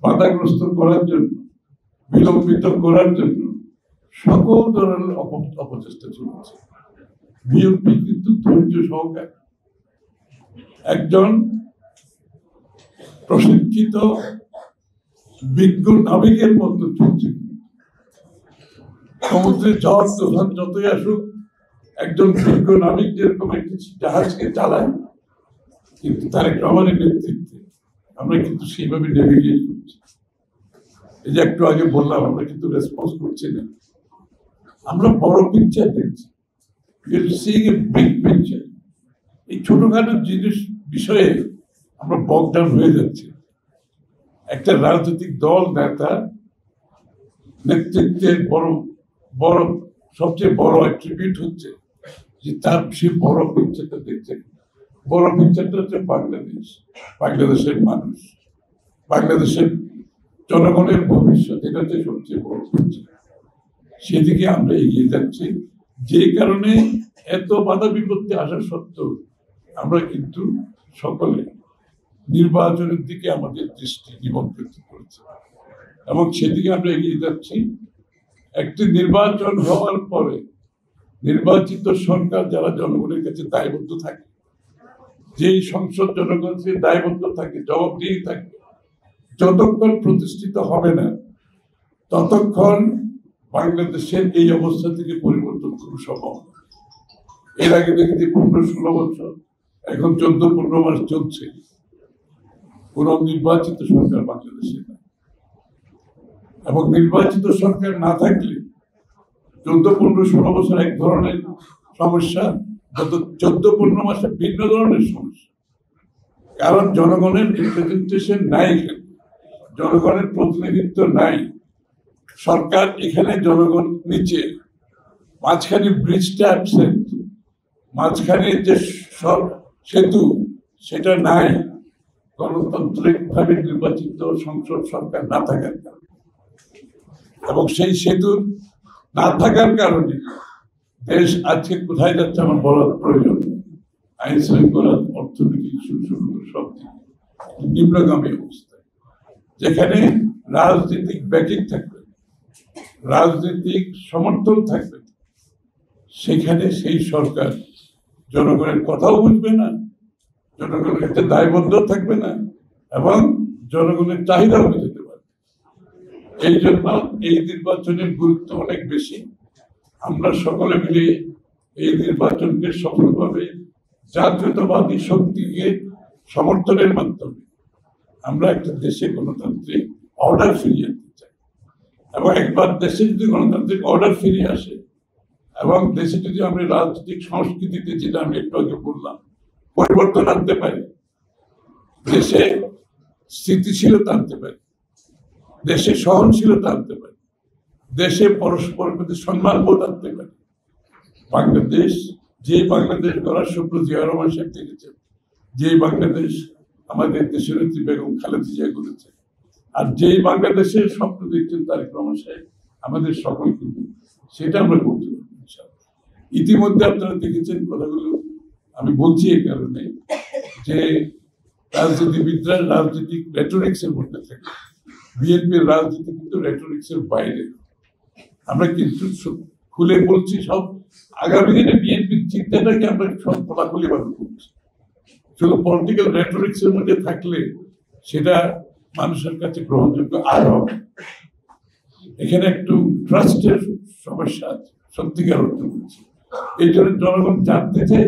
বাধাগ্রস্ত করার জন্য, বিলম্বিত করার জন্য সকল ধরনের অপচেষ্টা চলছে। বিএনপি কিন্তু ধৈর্য সহকারে একজন প্রশিক্ষিত বিজ্ঞ নাবিকের মতো চলছে। সমুদ্রে ঝড় তুফান যতই আসুক, একজন বিজ্ঞ নাবিক যেরকম একটি জাহাজকে চালায়, কিন্তু তারেক রহমানের নেতৃত্বে আমরা কিন্তু সেইভাবে নেভিগেট করছি। এই যে একটু আগে বললাম, আমরা কিন্তু রেসপন্স করছি না, আমরা বড় পিকচার দেখছি। বিগ পিকচার, এই ছোটখাটো জিনিস বিষয়ে আমরা বকডাউন হয়ে যাচ্ছি। একটা রাজনৈতিক দল নেতা নেতৃত্বের বড় সবচেয়ে বড় অ্যাট্রিবিউট হচ্ছে যে তার সে বড় পিকচারটা দেখছে। বড় পিকচারটা হচ্ছে বাংলাদেশ, বাংলাদেশের মানুষ, বাংলাদেশের জনগণের ভবিষ্যৎ, এটা হচ্ছে সবচেয়ে বড় পিকচার। সেদিকে আমরা এগিয়ে যাচ্ছি। যে কারণে এত বাধা বিপত্তি আসা সত্ত্বেও আমরা কিন্তু সকলে নির্বাচনের দিকে আমাদের দৃষ্টি নিবদ্ধ করেছি এবং সেদিকে আমরা এগিয়ে যাচ্ছি। একটি নির্বাচন হওয়ার পরে নির্বাচিত সরকার যারা জনগণের কাছে দায়বদ্ধ থাকে, যেই সংসদ জনগণের দায়বদ্ধ থাকে, জবাবদিহি থাকে, যতক্ষণ প্রতিষ্ঠিত হবে না ততক্ষণ বাংলাদেশের এই অবস্থা থেকে পরিবর্তন করা সম্ভব। এর আগে দেখেছি 15-16 বছর, এখন 14-15 মাস চলছে, কোন নির্বাচিত সরকার বাংলাদেশে না। এবং নির্বাচিত সরকার না থাকলে 14-15-16 বছর এক ধরনের সমস্যা, গত 14-15 মাসে ভিন্ন ধরনের সমস্যা। কারণ জনগণের রিপ্রেজেন্টেশন নাই, জনগণের প্রতিনিধিত্ব নাই। সরকার এখানে, জনগণ নিচে, মাঝখানে ব্রিজটা অ্যাবসেন্ট, মাঝখানে যে সেতু সেটা নাই, গণতান্ত্রিকভাবে নির্বাচিত সংসদ সরকার না থাকার কারণে। এবং সেই সেতু না থাকার কারণে দেশ আজকে কোথায় যাচ্ছে আমার বলার প্রয়োজন। আইন শৃঙ্খলা, অর্থনীতি, সব নিম্নগামী অবস্থায়, যেখানে রাজনৈতিক ব্যাকিং থাকবে, রাজনৈতিক সমর্থন থাকবে, সেখানে সেই সরকার জনগণের কথাও বুঝবে না, জনগণের কাছে দায়বদ্ধ থাকবে না এবং জনগণের চাহিদাও বুঝতে পারবে। এই জন্য এই নির্বাচনের গুরুত্ব অনেক বেশি। আমরা সকলে মিলে এই নির্বাচনকে সফলভাবে জাতীয়তাবাদী শক্তিকে সমর্থনের মাধ্যমে আমরা একটা দেশে গণতান্ত্রিক অর্ডার ফিরিয়ে আনতে চাই। এবং একবার দেশে যদি গণতান্ত্রিক অর্ডার ফিরে আসে এবং দেশে যদি আমরা রাজনৈতিক সংস্কৃতিতে, যেটা আমি একটু আগে বললাম, পরিবর্তন আনতে পারি, দেশে স্থিতিশীলতা আনতে পারি, দেশে সহনশীলতা আনতে পারি, দেশে পরস্পরের প্রতি সম্মানবোধ আনতে পারি, বাংলাদেশ, যে বাংলাদেশ গড়ার স্বপ্ন জিয়া রহমান সাহেব দেখেছেন, যে বাংলাদেশ আমাদের দেশের নেত্রী বেগম খালেদা জিয়া করেছে, আর যেই বাংলাদেশের স্বপ্ন দেখছেন তারেক রহমান সাহেব, আমাদের সকল কিন্তু সেটা আমরা করতে পারবো। ইতিমধ্যে আপনারা দেখেছেন কথাগুলো আমি বলছি এই কারণে যে রাজনীতিবিদরা রাজনৈতিক রেটোরিক্স এর মধ্যে থাকে। বিএনপির রাজনীতি কিন্তু রেটোরিক্স এর বাইরে। আমরা কিন্তু খুলে বলছি সব, আগামী দিনে বিএনপির চিন্তাটাকে আমরা সব খোলাখুলি ভাবে করছি। শুধু পলিটিক্যাল রেটোরিক্স এর মধ্যে থাকলে সেটা মানুষের কাছে গ্রহণযোগ্য আর হবে। এখানে একটু ট্রাস্টের সমস্যা আছে, সত্যিকার অর্থ বলছি। এই জন্য জনগণ জানতে চাই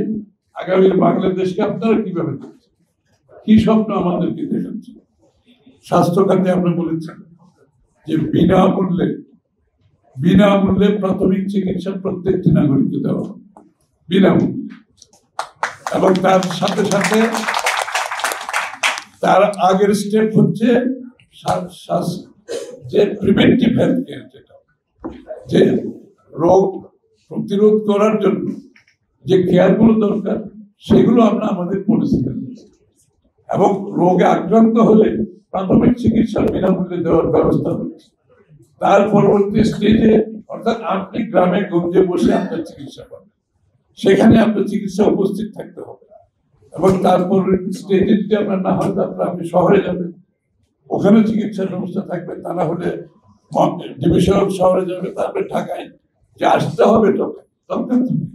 আগামীর বাংলাদেশকে আপনারা কিভাবে দেখছেন, কি স্বপ্ন আমাদেরকে দেখাচ্ছেন। স্বাস্থ্য খাতে আমরা বলেছি যে বিনামূল্যে প্রাথমিক চিকিৎসা প্রত্যেকটি নাগরিককে দেওয়া হবে, বিনামূল্যে। এবং তার সাথে সাথে তার আগের স্টেপ হচ্ছে যে প্রিভেন্টিভ হেলথ কেয়ার, যেটা যে রোগ প্রতিরোধ করার জন্য যে কেয়ারগুলো দরকার সেগুলো আমরা আমাদের পলিসিতে নিয়েছি। এবং রোগে আক্রান্ত হলে প্রাথমিক চিকিৎসা বিনামূল্যে দেওয়ার ব্যবস্থা হয়েছে। তার পরবর্তী স্টেজে, অর্থাৎ আপনি গ্রামে গঞ্জে বসে আপনার চিকিৎসা পাবেন, সেখানে আপনার চিকিৎসা উপস্থিত থাকতে হবে। এবং তারপর স্টেজে যদি আপনার না হয়, তারপরে আপনি শহরে যাবেন, ওখানে চিকিৎসার ব্যবস্থা থাকবে, তা না হলে ডিভিশনাল শহরে যাবে, তারপরে ঢাকায় যে আসতে হবে তোকে দরকার তুমি